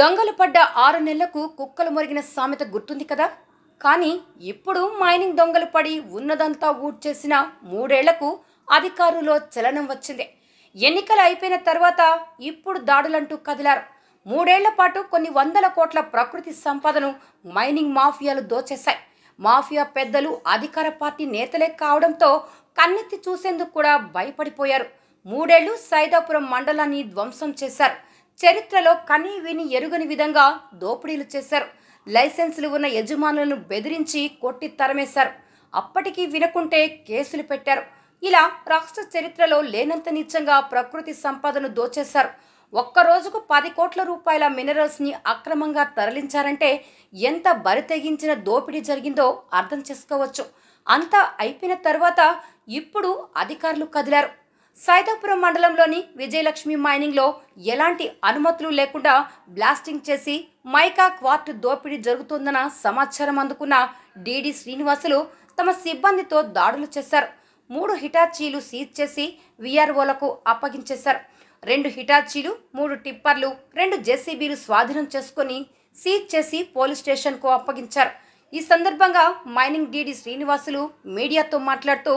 దొంగలు పడ్డ 6 నెలలకు కుక్కలు మొరిగిన సామెత గుర్తుంది కదా. కానీ ఇప్పుడు మైనింగ్ దొంగలు పడి ఉన్నదంతా ఊడ్చేసిన 3 ఏళ్లకు అధికారుల్లో చలనం వచ్చింది. ఎన్నికలు అయిపోయిన తర్వాత ఇప్పుడు దాడులంటూ కదిలారు. 3 ఏళ్ల పాటు కొన్ని వందల కోట్ల ప్రకృతి సంపదను మైనింగ్ మాఫియాలు దోచేశాయి. మాఫియా పెద్దలు అధికార పార్టీ నేతలే కావడంతో కన్నెత్తి చూసేందుకు కూడా భయపడిపోయారు. 3 ఏళ్లు సైదాపురం మండలాన్ని ధ్వంసం చేశారు. చరిత్రలో కనీ విని ఎరుగని విధంగా దోపిడీలు చేశారు. లైసెన్సులు ఉన్న యజమానులను బెదిరించి కొట్టి తరమేశారు. అప్పటికీ వినకుంటే కేసులు పెట్టారు. ఇలా రాష్ట్ర చరిత్రలో లేనంత నీచంగా ప్రకృతి సంపదను దోచేశారు. ఒక్క రోజుకు 10 కోట్ల రూపాయల మినరల్స్ని అక్రమంగా తరలించారంటే ఎంత బరితెగించిన దోపిడీ జరిగిందో అర్థం చేసుకోవచ్చు. అంతా అయిపోయిన తర్వాత ఇప్పుడు అధికారులు కదిలారు. సైదాపురం మండలంలోని విజయలక్ష్మి మైనింగ్లో ఎలాంటి అనుమతులు లేకుండా బ్లాస్టింగ్ చేసి మైకా క్వార్ట్ దోపిడీ జరుగుతోందన్న సమాచారం అందుకున్న డీడీ శ్రీనివాసులు తమ సిబ్బందితో దాడులు చేశారు. 3 హిటాచీలు సీజ్ చేసి వీఆర్ఓలకు అప్పగించేశారు. 2 హిటాచీలు, 3 టిప్పర్లు, 2 జేసీబీలు స్వాధీనం చేసుకుని సీజ్ చేసి పోలీస్ స్టేషన్కు అప్పగించారు. ఈ సందర్భంగా మైనింగ్ డీడీ శ్రీనివాసులు మీడియాతో మాట్లాడుతూ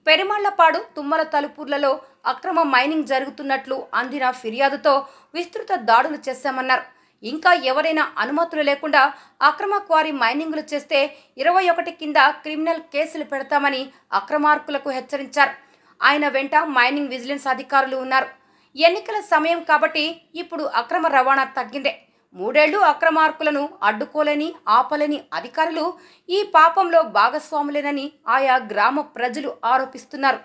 పెరుమాళ్లపాడు, తుమ్మల తలుపూర్లలో అక్రమ మైనింగ్ జరుగుతున్నట్లు అందిన ఫిర్యాదుతో విస్తృత దాడులు చేశామన్నారు. ఇంకా ఎవరైనా అనుమతులు లేకుండా అక్రమ క్వారీ మైనింగ్లు చేస్తే 21 కింద క్రిమినల్ కేసులు పెడతామని అక్రమార్కులకు హెచ్చరించారు. ఆయన వెంట మైనింగ్ విజిలెన్స్ అధికారులు ఉన్నారు. ఎన్నికల సమయం కాబట్టి ఇప్పుడు అక్రమ రవాణా తగ్గిందే. 3 ఏళ్లు అక్రమార్కులను అడ్డుకోలేని, ఆపలేని అధికారులు ఈ పాపంలో భాగస్వాములేనని ఆయా గ్రామ ప్రజలు ఆరోపిస్తున్నారు.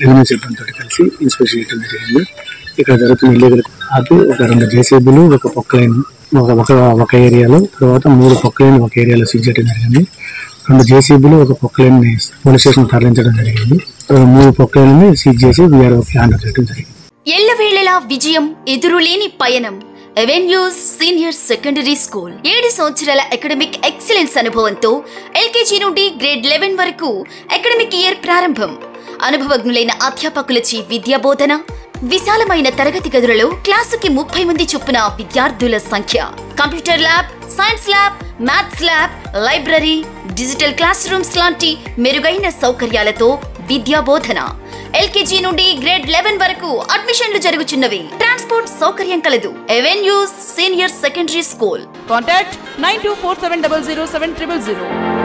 రెవెన్యూ సిబ్బందితో కలిసి ఇన్స్పెక్షన్ చేయడం జరిగింది. ఇక్కడ జరుగుతున్న ఇల్లీగల్ ఆపి ఒక 2 జేసీబీలు, ఒక పొక్కలైన్ ఒక ఏరియాలో, తర్వాత 3 పొక్కలైన్ ఒక ఏరియాలో సీజ్ చేయడం జరిగింది. 2 జేసీబీలు, ఒక పొక్కలైన్ పోలీస్ స్టేషన్ తరలించడం జరిగింది. 3 పొక్కలైన్ సీజ్ చేసి వీఆర్ఓకి హ్యాండ్ చేయడం జరిగింది. ఎల్లవేళలా విజయం, ఎదురులేని పయనం. అవెన్యూస్ సీనియర్ సెకండరీ స్కూల్ 7 సంవత్సరాల అకాడమిక్ ఎక్సలెన్స్ అనుభవంతో ఎల్కేజీ నుండి గ్రేడ్ 11 వరకు అకాడమిక్ ఇయర్ ప్రారంభం. అనుభవజ్ఞులైన అధ్యాపకులచే విద్యాబోధన, విశాలమైన తరగతి గదులలో క్లాసుకి 30 మంది చొప్పున విద్యార్థుల సంఖ్య, computer lab, science lab, maths lab, library, digital class rooms లాంటి మెరుగైన సౌకర్యాలతో విద్యా బోధన. LKG నుండి గ్రేడ్ 11 వరకు అడ్మిషన్లు జరుగుచున్నవి. ట్రాన్స్పోర్ట్ సౌకర్యం కలదు. Avenues senior secondary school. Contact 9247007000.